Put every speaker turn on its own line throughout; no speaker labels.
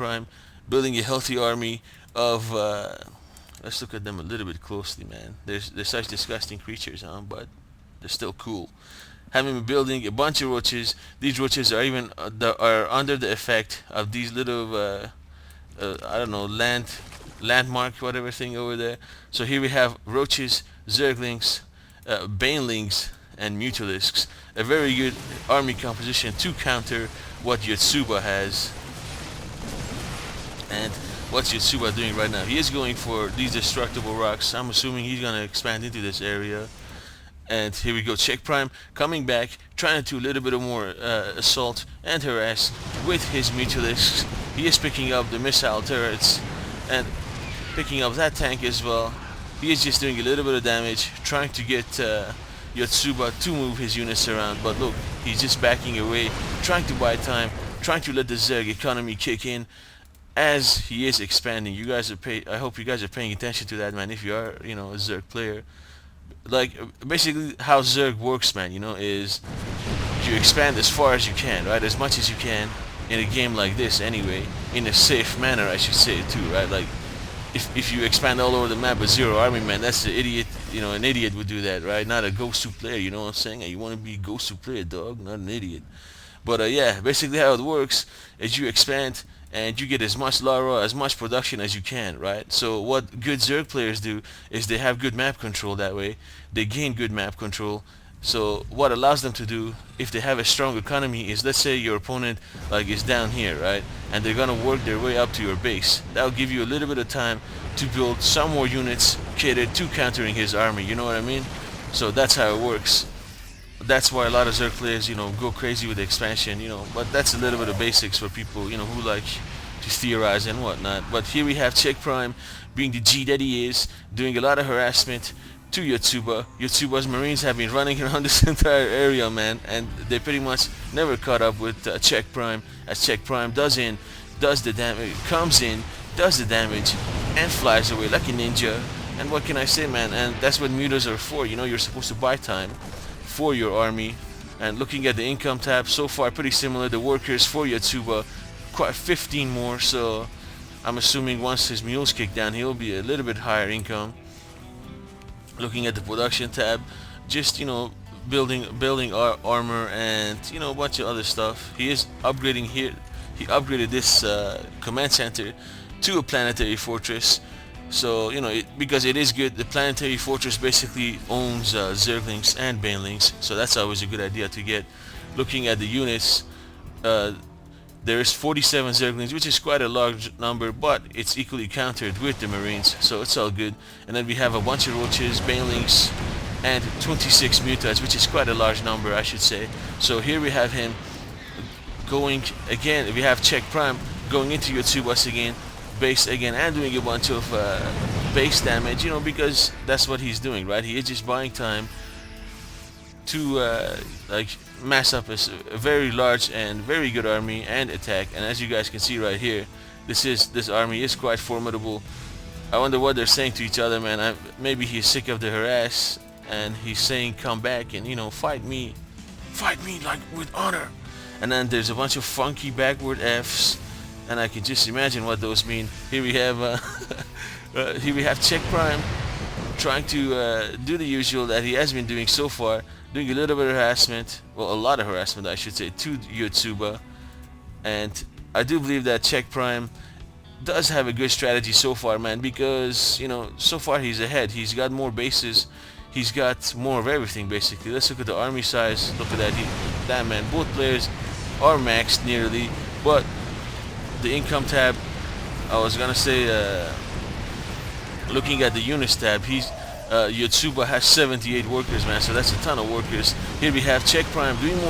CheckPrime, building a healthy army of. Let's look at them a little bit closely, man. They're such disgusting creatures, huh? But they're still cool. Having been building a bunch of roaches. These roaches are even are under the effect of these little I don't know, landmark whatever thing over there. So here we have roaches, zerglings, banelings, and mutalisks. A very good army composition to counter what Yotsuba has. And what's Yotsuba doing right now? He is going for these destructible rocks. I'm assuming he's gonna expand into this area. And here we go, CheckPrime coming back, trying to do a little bit of more assault and harass with his mutalisks. He is picking up the missile turrets and picking up that tank as well. He is just doing a little bit of damage, trying to get Yotsuba to move his units around. But look, he's just backing away, trying to buy time, trying to let the Zerg economy kick in as he is expanding. You guys are I hope you guys are paying attention to that, man. If you are, you know, a Zerg player. Like basically how Zerg works, man, you know, is you expand as far as you can, right? As much as you can in a game like this anyway, in a safe manner I should say too, right? Like if you expand all over the map with zero army, man, that's the idiot, you know, an idiot would do that, right? Not a Gosu player, you know what I'm saying? You want to be a Gosu player, dog, not an idiot. But yeah, basically how it works is you expand and you get as much Lara, as much production as you can, right? So what good Zerg players do is they have good map control that way. They gain good map control. So what allows them to do, if they have a strong economy, is let's say your opponent like is down here, right? And they're gonna work their way up to your base. That'll give you a little bit of time to build some more units catered to countering his army. You know what I mean? So that's how it works. That's why a lot of Zerg players, you know, go crazy with the expansion, you know, but that's a little bit of basics for people, you know, who like to theorize and whatnot. But here we have CheckPrime being the G that he is, doing a lot of harassment to Yotsuba. Yotsuba's Marines have been running around this entire area, man, and they pretty much never caught up with CheckPrime, as CheckPrime does the damage, comes in, does the damage, and flies away like a ninja. And what can I say, man? And that's what mutas are for, you know, you're supposed to buy time for your army. And looking at the income tab, so far pretty similar. The workers for Yotsuba, quite 15 more, so I'm assuming once his mules kick down he'll be a little bit higher income. Looking at the production tab, just, you know, building armor and, you know, a bunch of other stuff. He is upgrading here. He upgraded this command center to a planetary fortress. So, you know, because it is good, the planetary fortress basically owns Zerglings and Banelings, so that's always a good idea to get. Looking at the units, there's 47 Zerglings, which is quite a large number, but it's equally countered with the Marines, so it's all good. And then we have a bunch of Roaches, Banelings, and 26 Mutas, which is quite a large number, I should say. So here we have him going again. We have CheckPrime going into Yotsuba's again, base again, and doing a bunch of base damage, you know, because that's what he's doing, right? He is just buying time to like mass up a very large and very good army and attack. And as you guys can see right here, this army is quite formidable. I wonder what they're saying to each other, man. Maybe he's sick of the harass and he's saying come back and, you know, fight me like with honor. And then there's a bunch of funky backward Fs, and I can just imagine what those mean. Here we have CheckPrime trying to do the usual that he has been doing so far, doing a little bit of harassment, well, a lot of harassment I should say, to Yotsuba. And I do believe that CheckPrime does have a good strategy so far, man, because, you know, so far he's ahead. He's got more bases, he's got more of everything basically. Let's look at the army size. Look at that. Damn, man, both players are maxed nearly, but the income tab, I was gonna say, looking at the units tab, Yotsuba has 78 workers, man, so that's a ton of workers. Here we have CheckPrime doing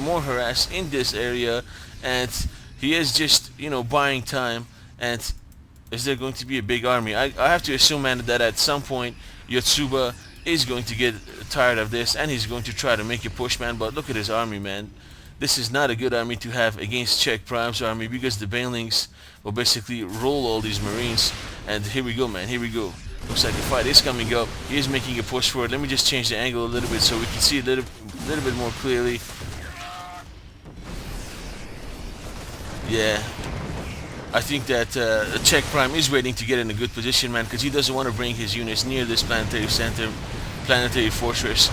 more harass in this area, and he is just, you know, buying time. And is there going to be a big army? I have to assume, man, that at some point Yotsuba is going to get tired of this and he's going to try to make a push, man. But look at his army, man. This is not a good army to have against CheckPrime's army, because the Banelings will basically roll all these Marines. And here we go, man, here we go. Looks like the fight is coming up. He is making a push for it. Let me just change the angle a little bit so we can see a little bit more clearly. Yeah. I think that CheckPrime is waiting to get in a good position, man, because he doesn't want to bring his units near this planetary center, planetary fortress,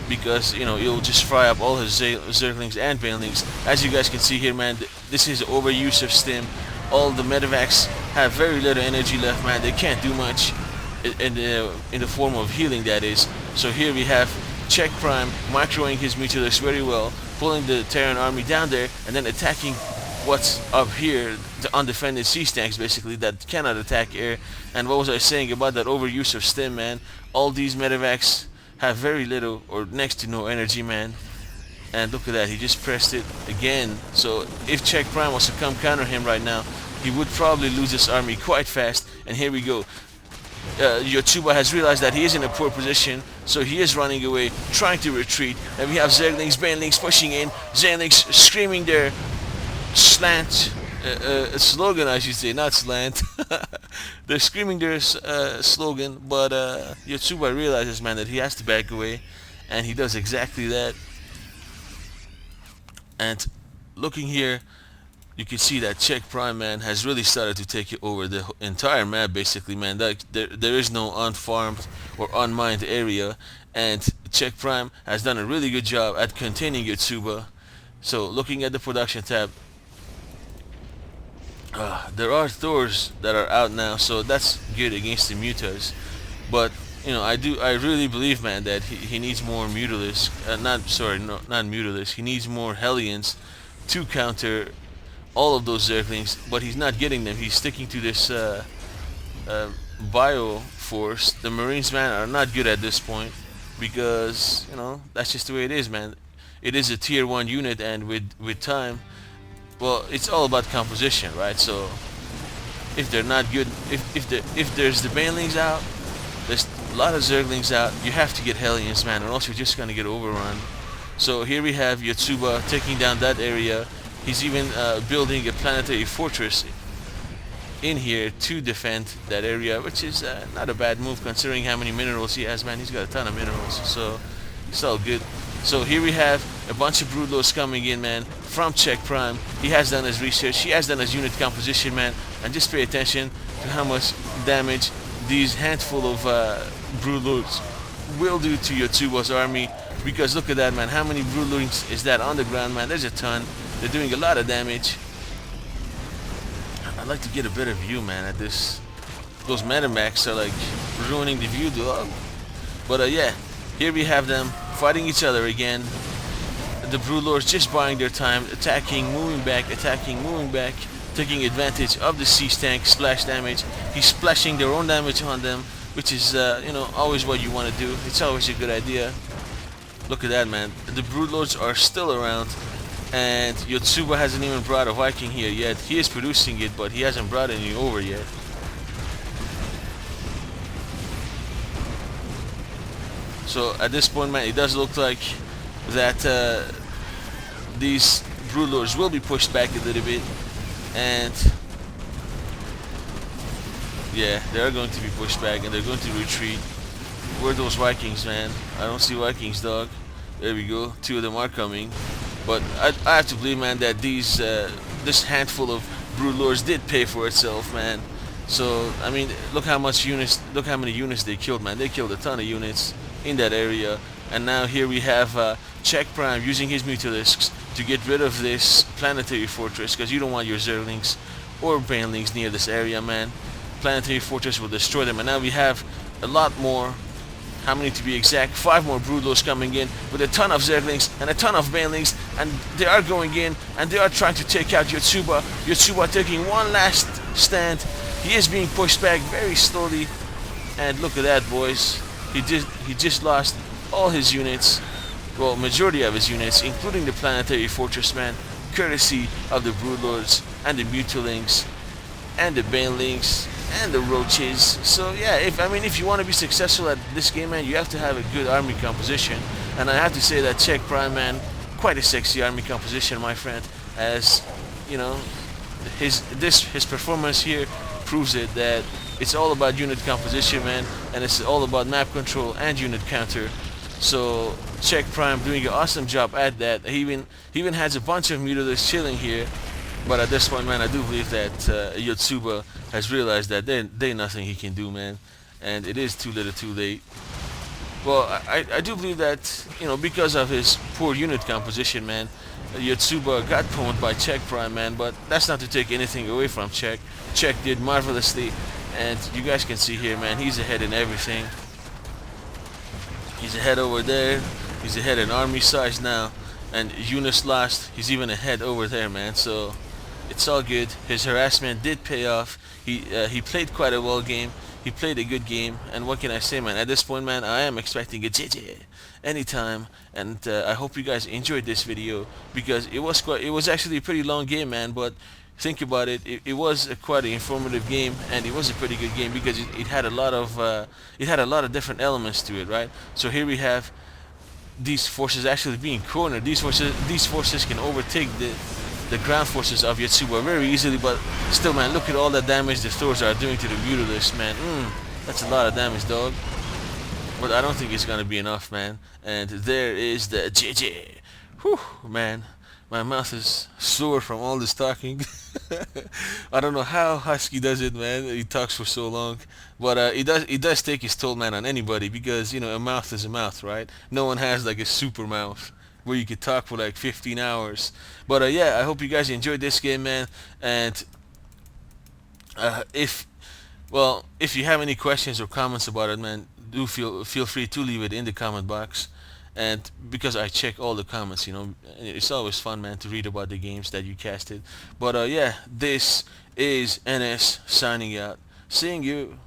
because it'll just fry up all his Zerglings and Banelings. As you guys can see here, man, this is overuse of stim. All the medevacs have very little energy left, man. They can't do much in the form of healing, that is. So here we have CheckPrime microing his Mutualists very well, pulling the Terran army down there, and then attacking what's up here, the undefended sea tanks basically that cannot attack air. And what was I saying about that overuse of stim, man? All these medevacs have very little or next to no energy, man. And look at that, he just pressed it again. So if CheckPrime was to come counter him right now, he would probably lose his army quite fast. And here we go. Yotsuba has realized that he is in a poor position, so he is running away, trying to retreat. And we have Zerglings, Banelings pushing in, Zerglings screaming their slogan, I should say, not slant. They're screaming their slogan, but Yotsuba realizes, man, that he has to back away, and he does exactly that. And looking here, you can see that CheckPrime, man, has really started to take over the entire map, basically, man. There is no unfarmed or unmined area, and CheckPrime has done a really good job at containing Yotsuba. So looking at the production tab, there are Thors that are out now, so that's good against the Mutas. But I really believe, man, that he needs more Mutalisks. Not Mutalisks. He needs more Hellions to counter all of those Zerglings, but he's not getting them. He's sticking to this bio force. The Marines, man, are not good at this point because that's just the way it is, man. It is a tier 1 unit, and with time, well, it's all about composition, right? So if they're not good, if there's the Banelings out, there's a lot of Zerglings out, you have to get Hellions, man, or else you're just gonna get overrun. So here we have Yotsuba taking down that area. He's even building a planetary fortress in here to defend that area, which is not a bad move considering how many minerals he has, man. He's got a ton of minerals, so it's all good. So here we have a bunch of Broodlords coming in, man, from CheckPrime. He has done his research, he has done his unit composition, man, and just pay attention to how much damage these handful of Broodlords will do to Yotsuba's army. Because look at that, man, how many Broodlords is that on the ground, man? There's a ton. They're doing a lot of damage. I'd like to get a better view, man, at this. Those Metamax are like ruining the view, dog. But yeah, here we have them fighting each other again. The Broodlords just buying their time, attacking, moving back, taking advantage of the siege tank splash damage. He's splashing their own damage on them, which is always what you want to do. It's always a good idea. Look at that, man. The Broodlords are still around, and Yotsuba hasn't even brought a Viking here yet. He is producing it, but he hasn't brought any over yet. So at this point, man, it does look like that these Broodlords will be pushed back a little bit, and yeah, they are going to be pushed back, and they're going to retreat. Where are those Vikings, man? I don't see Vikings, dog. There we go. 2 of them are coming, but I have to believe, man, that this handful of Broodlords did pay for itself, man. So I mean, look how many units they killed, man. They killed a ton of units in that area. And now here we have CheckPrime using his Mutalisks to get rid of this planetary fortress, because you don't want your Zerglings or Banelings near this area, man. Planetary fortress will destroy them. And now we have a lot more. How many to be exact? 5 more Broodlords coming in with a ton of Zerglings and a ton of Banelings, and they are going in and they are trying to take out Yotsuba. Yotsuba taking one last stand. He is being pushed back very slowly, and look at that, boys. He just lost all his units, well, majority of his units, including the planetary fortress, man, courtesy of the Broodlords and the Mutalings and the Banelings and the Roaches. So yeah, if you want to be successful at this game, man, you have to have a good army composition. And I have to say that CheckPrime, man, quite a sexy army composition, my friend. As you know, his performance here proves it, that it's all about unit composition, man, and it's all about map control and unit counter. So CheckPrime doing an awesome job at that. He even has a bunch of Mutalisks chilling here, But at this point, man, I do believe that Yotsuba has realized that there nothing he can do, man, and it is too little, too late. Well, I do believe that, because of his poor unit composition, man, Yotsuba got pwned by CheckPrime, man, but that's not to take anything away from Check. Check did marvelously, and you guys can see here, man, he's ahead in everything. He's ahead over there. He's ahead in army size now, and Eunice lost. He's even ahead over there, man. So it's all good. His harassment did pay off. He played quite a well game. He played a good game, and what can I say, man? At this point, man, I am expecting a JJ anytime, and I hope you guys enjoyed this video because it was actually a pretty long game, man. But think about it, it was quite an informative game, and it was a pretty good game because it had a lot of different elements to it, right? So here we have these forces actually being cornered. These forces can overtake the ground forces of Yotsuba very easily, but still, man, look at all the damage the Thors are doing to the Mutalisk, man. That's a lot of damage, dog. But I don't think it's gonna be enough, man. And there is the JJ. Whew, man. My mouth is sore from all this talking. I don't know how Husky does it, man. He talks for so long, but it does take his toll, man, on anybody because a mouth is a mouth, right? No one has like a super mouth where you could talk for like 15 hours. But yeah, I hope you guys enjoyed this game, man. And if you have any questions or comments about it, man, do feel free to leave it in the comment box. And because I check all the comments, it's always fun, man, to read about the games that you casted. But yeah, this is NS signing out. Seeing you